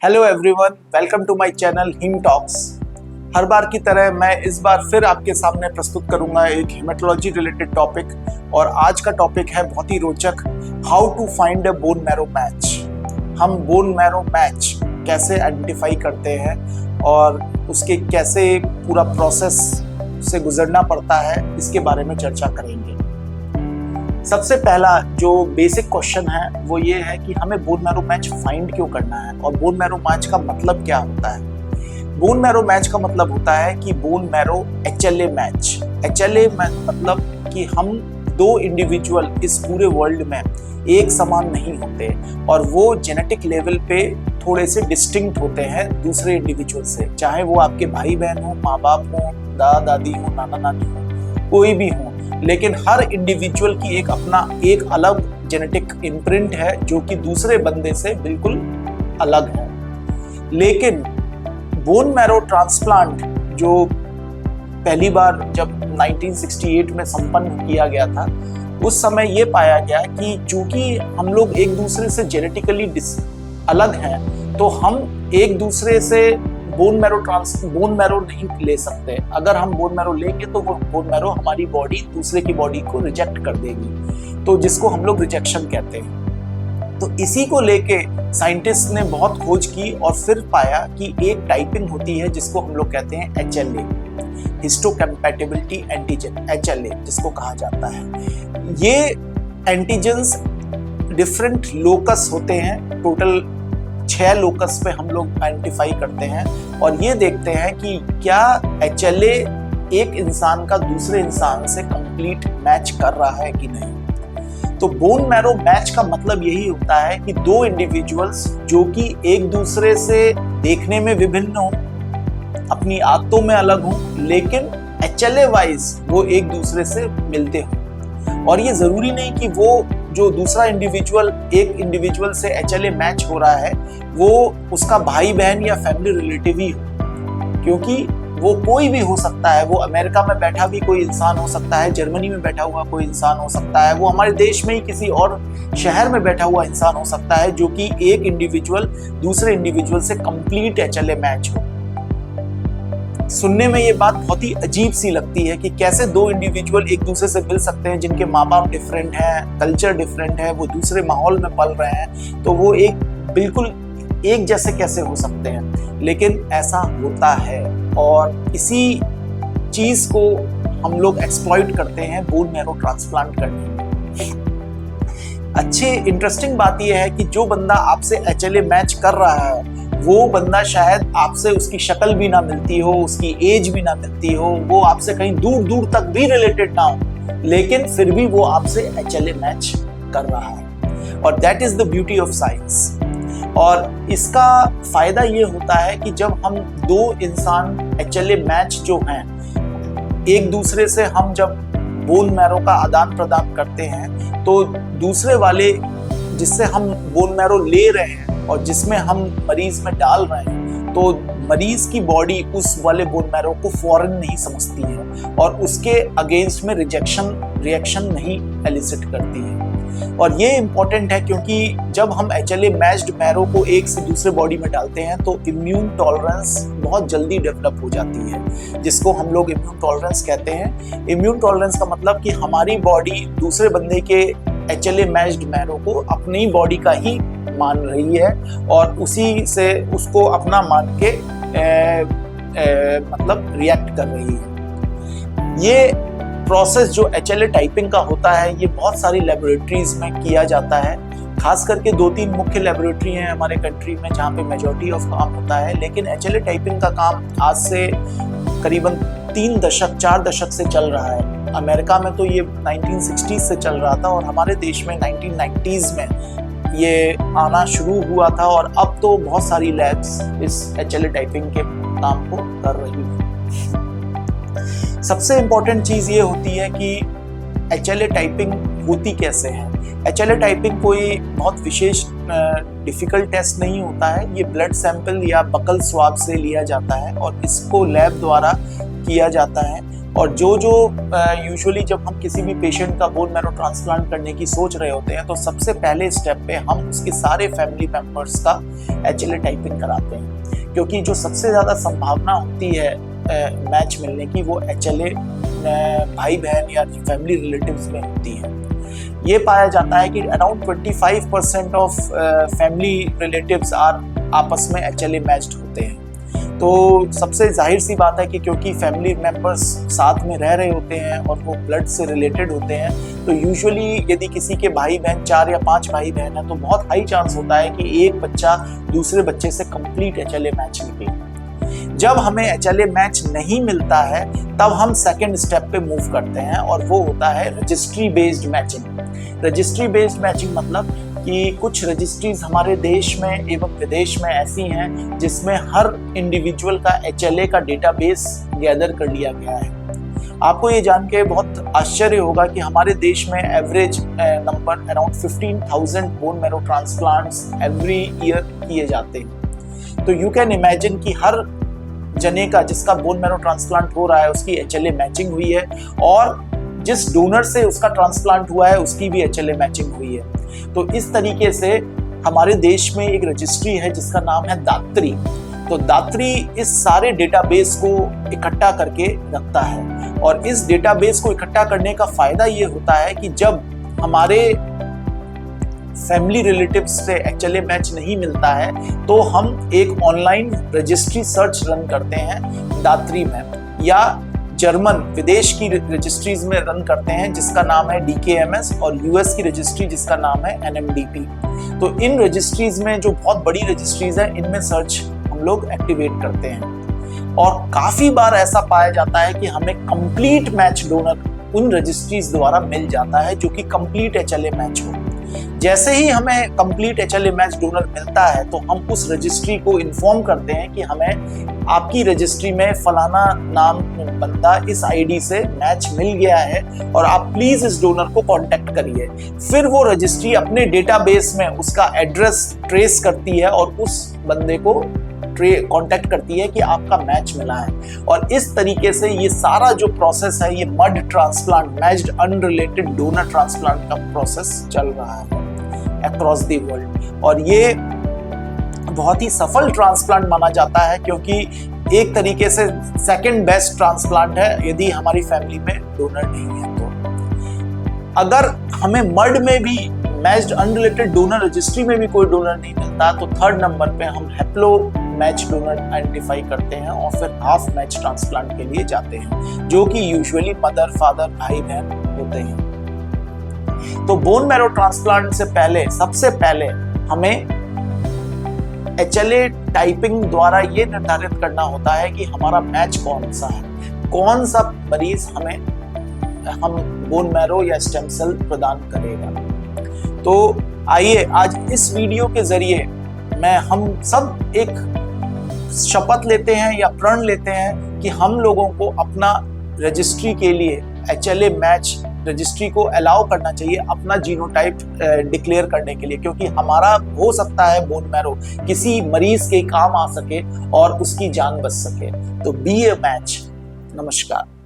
Hello everyone, welcome to my channel Him Talks. हर बार की तरह मैं इस बार फिर आपके सामने प्रस्तुत करूंगा एक हेमेटोलॉजी रिलेटेड टॉपिक। और आज का टॉपिक है बहुत ही रोचक, how to find a bone marrow match. हम बोन मैरो मैच कैसे आइडेंटिफाई करते हैं और उसके कैसे पूरा प्रोसेस से गुजरना पड़ता है, इसके बारे में चर्चा करेंगे। सबसे पहला जो बेसिक क्वेश्चन है वो ये है कि हमें बोन मैरो मैच फाइंड क्यों करना है और बोन मैरो मैच का मतलब क्या होता है। बोन मैरो मैच का मतलब होता है कि bone marrow HLA match. HLA मतलब कि हम दो इंडिविजुअल इस पूरे वर्ल्ड में एक समान नहीं होते और वो जेनेटिक लेवल पे थोड़े से डिस्टिंक्ट होते हैं दूसरे इंडिविजुअल से, चाहे वो आपके भाई बहन हो, माँ बाप हो, दादा दादी हो, नाना नानी हो, कोई भी हो, लेकिन हर इंडिविजुअल की एक अपना एक अलग जेनेटिक इम्प्रिंट है जो कि दूसरे बंदे से बिल्कुल अलग है। लेकिन बोन मैरो ट्रांसप्लांट जो पहली बार जब 1968 में संपन्न किया गया था, उस समय ये पाया गया कि चूंकि हम लोग एक दूसरे से जेनेटिकली अलग हैं, तो हम एक दूसरे से बोन मैरो नहीं ले सकते। अगर हम बोन मैरो लेंगे तो वो बोन मैरो हमारी बॉडी दूसरे की बॉडी को रिजेक्ट कर देगी, तो जिसको हम लोग रिजेक्शन कहते हैं। तो इसी को लेके साइंटिस्ट ने बहुत खोज की और फिर पाया कि एक टाइपिंग होती है जिसको हम लोग कहते हैं HLA, हिस्टोकैम्पैटिबिलिटी एंटीजन, HLA जिसको कहा जाता है। ये एंटीजन्स डिफरेंट लोकस होते हैं, टोटल 6 लोकस पे हम लोग आइडेंटिफाई करते हैं और ये देखते हैं कि क्या HLA एक इंसान का दूसरे इंसान से कंप्लीट मैच कर रहा है कि नहीं। तो बोन मैरो मैच का मतलब यही होता है कि दो इंडिविजुअल्स जो कि एक दूसरे से देखने में विभिन्न हो, अपनी आदतों में अलग हो, लेकिन HLA वाइज वो एक दूसरे से मिलते हो। और ये जरूरी नहीं कि वो जो दूसरा इंडिविजुअल एक इंडिविजुअल से HLA मैच हो रहा है वो उसका भाई बहन या फैमिली रिलेटिव ही हो, क्योंकि वो कोई भी हो सकता है। वो अमेरिका में बैठा भी कोई इंसान हो सकता है, जर्मनी में बैठा हुआ कोई इंसान हो सकता है, वो हमारे देश में ही किसी और शहर में बैठा हुआ इंसान हो सकता है, जो कि एक इंडिविजुअल दूसरे इंडिविजुअल से कंप्लीट HLA मैच हो। सुनने में ये बात बहुत ही अजीब सी लगती है कि कैसे दो इंडिविजुअल एक दूसरे से मिल सकते हैं जिनके माँ बाप डिफरेंट हैं, कल्चर डिफरेंट है, वो दूसरे माहौल में पल रहे हैं, तो वो एक बिल्कुल एक जैसे कैसे हो सकते हैं। लेकिन ऐसा होता है और इसी चीज को हम लोग एक्सप्लॉइट करते हैं बोन मैरो ट्रांसप्लांट करने में। अच्छी इंटरेस्टिंग बात यह है कि जो बंदा आपसे HLA मैच कर रहा है वो बंदा शायद आपसे उसकी शक्ल भी ना मिलती हो, उसकी एज भी ना मिलती हो, वो आपसे कहीं दूर दूर तक भी रिलेटेड ना हो, लेकिन फिर भी वो आपसे HLA मैच कर रहा है। और that is the beauty of science. और इसका फायदा ये होता है कि जब हम दो इंसान HLA मैच जो हैं, एक दूसरे से हम जब बोन मैरो का आदान प्रदान करते हैं, तो दूसरे वाले जिससे हम बोन मैरो ले रहे हैं और जिसमें हम मरीज में डाल रहे हैं, तो मरीज की बॉडी उस वाले बोन मैरो को फौरन नहीं समझती है और उसके अगेंस्ट में रिएक्शन नहीं एलिसिट करती है। और ये इम्पोर्टेंट है क्योंकि जब हम HLA मैच्ड मैरो को एक से दूसरे बॉडी में डालते हैं तो इम्यून टॉलरेंस बहुत जल्दी डेवलप हो जाती है, जिसको हम लोग इम्यून टॉलरेंस कहते हैं। इम्यून टॉलरेंस का मतलब कि हमारी बॉडी दूसरे बंदे के HLA मैच्ड मैरो को अपनी बॉडी का ही मान रही है और उसी से उसको अपना मान के मतलब रिएक्ट कर रही है। ये प्रोसेस जो HLA टाइपिंग का होता है, ये बहुत सारी लेबोरेटरीज में किया जाता है। खास करके 2-3 मुख्य लेबोरेटरी हैं हमारे कंट्री में जहाँ पे मेजॉरिटी ऑफ काम होता है। लेकिन HLA टाइपिंग का काम आज से करीबन 4 दशक से चल रहा है। अमेरिका में तो ये 1960s से चल रहा था और हमारे देश में 1990s में ये आना शुरू हुआ था और अब तो बहुत सारी लैब्स इस HLA टाइपिंग के काम को कर रही हैं। सबसे इम्पोर्टेंट चीज़ ये होती है कि HLA टाइपिंग होती कैसे है। HLA टाइपिंग कोई बहुत विशेष डिफ़िकल्ट टेस्ट नहीं होता है। ये ब्लड सैंपल या बकल स्वाब से लिया जाता है और इसको लैब द्वारा किया जाता है। और जो यूजुअली जब हम किसी भी पेशेंट का बोन मैरो ट्रांसप्लांट करने की सोच रहे होते हैं तो सबसे पहले स्टेप पे हम उसके सारे फैमिली मेम्बर्स का HLA टाइपिंग कराते हैं, क्योंकि जो सबसे ज़्यादा संभावना होती है मैच मिलने की वो HLA भाई बहन या फैमिली रिलेटिव्स में होती है। ये पाया जाता है कि अराउंड 25% ऑफ फैमिली रिलेटिव्स आपस में HLA मैच्ड होते हैं। तो सबसे जाहिर सी बात है कि क्योंकि फैमिली मेम्बर्स साथ में रह रहे होते हैं और वो ब्लड से रिलेटेड होते हैं, तो यूजुअली यदि किसी के भाई बहन 4 या 5 भाई बहन है तो बहुत हाई चांस होता है कि एक बच्चा दूसरे बच्चे से कंप्लीट HLA मैच निकले। जब हमें HLA मैच नहीं मिलता है तब हम सेकेंड स्टेप पे मूव करते हैं और वो होता है registry based matching. Registry based matching मतलब कि कुछ रजिस्ट्रीज हमारे देश में एवं विदेश में ऐसी हैं जिसमें हर इंडिविजुअल का HLA का डेटाबेस गैदर कर लिया गया है। आपको ये जान के बहुत आश्चर्य होगा कि हमारे देश में average number around 15,000 bone marrow transplants every year किए जाते हैं। तो यू कैन इमेजिन कि हर जने का जिसका बोन मैरो ट्रांसप्लांट हो रहा है उसकी HLA मैचिंग हुई है और जिस डोनर से उसका ट्रांसप्लांट हुआ है उसकी भी HLA मैचिंग हुई है। तो इस तरीके से हमारे देश में एक रजिस्ट्री है जिसका नाम है दात्री। तो दात्री इस सारे डेटाबेस को इकट्ठा करके रखता है और इस डेटाबेस को इकट्ठा करने का फायदा ये होता है कि जब हमारे फैमिली रिलेटिव्स से HLA मैच नहीं मिलता है तो हम एक ऑनलाइन रजिस्ट्री सर्च रन करते हैं दात्री में, या जर्मन विदेश की रजिस्ट्रीज में रन करते हैं जिसका नाम है DKMS, और US की रजिस्ट्री जिसका नाम है NMDP। तो इन रजिस्ट्रीज में जो बहुत बड़ी रजिस्ट्रीज है इनमें सर्च हम लोग एक्टिवेट करते हैं और काफी बार ऐसा पाया जाता है कि हमें कंप्लीट मैच डोनर उन रजिस्ट्रीज द्वारा मिल जाता है जो कि कंप्लीट HLA मैच हो। जैसे ही हमें कंप्लीट HLA मैच डोनर मिलता है तो हम उस रजिस्ट्री को इन्फॉर्म करते हैं कि हमें आपकी रजिस्ट्री में फलाना नाम बंदा इस ID से मैच मिल गया है और आप प्लीज इस डोनर को कांटेक्ट करिए। फिर वो रजिस्ट्री अपने डेटाबेस में उसका एड्रेस ट्रेस करती है और उस बंदे को कांटेक्ट करती है कि आपका मैच मिला है। और इस तरीके से ये सारा जो प्रोसेस है ये mud transplant, matched unrelated donor transplant का प्रोसेस चल रहा है अक्रॉस द वर्ल्ड। और ये बहुत ही सफल ट्रांसप्लांट माना जाता है क्योंकि एक तरीके से सेकंड बेस्ट ट्रांसप्लांट है यदि हमारी फैमिली में डोनर नहीं है। तो अगर हमें मड में भी मैच्ड अनरिलेटेड डोनर रजिस्ट्री में भी कोई डोनर नहीं मिलता तो थर्ड नंबर पे हम हैप्लो मैच डोनर आइडेंटिफाई करते हैं और फिर हाफ मैच ट्रांसप्लांट के लिए जाते हैं, जो कि यूजुअली मदर फादर भाई बहन होते हैं। तो बोन मैरो ट्रांसप्लांट से पहले सबसे पहले हमें HLA टाइपिंग द्वारा ये निर्धारित करना होता है कि हमारा मैच कौन सा है, कौन सा मरीज हम बोन मैरो या स्टेम सेल प्रदान करेगा। तो आइए आज इस वीडियो के जरिए हम सब एक शपथ लेते हैं या प्रण लेते हैं कि हम लोगों को अपना रजिस्ट्री के लिए HLA मैच रजिस्ट्री को अलाउ करना चाहिए अपना जीनोटाइप डिक्लेयर करने के लिए, क्योंकि हमारा हो सकता है बोन मैरो किसी मरीज के काम आ सके और उसकी जान बच सके। तो बी ए मैच। नमस्कार।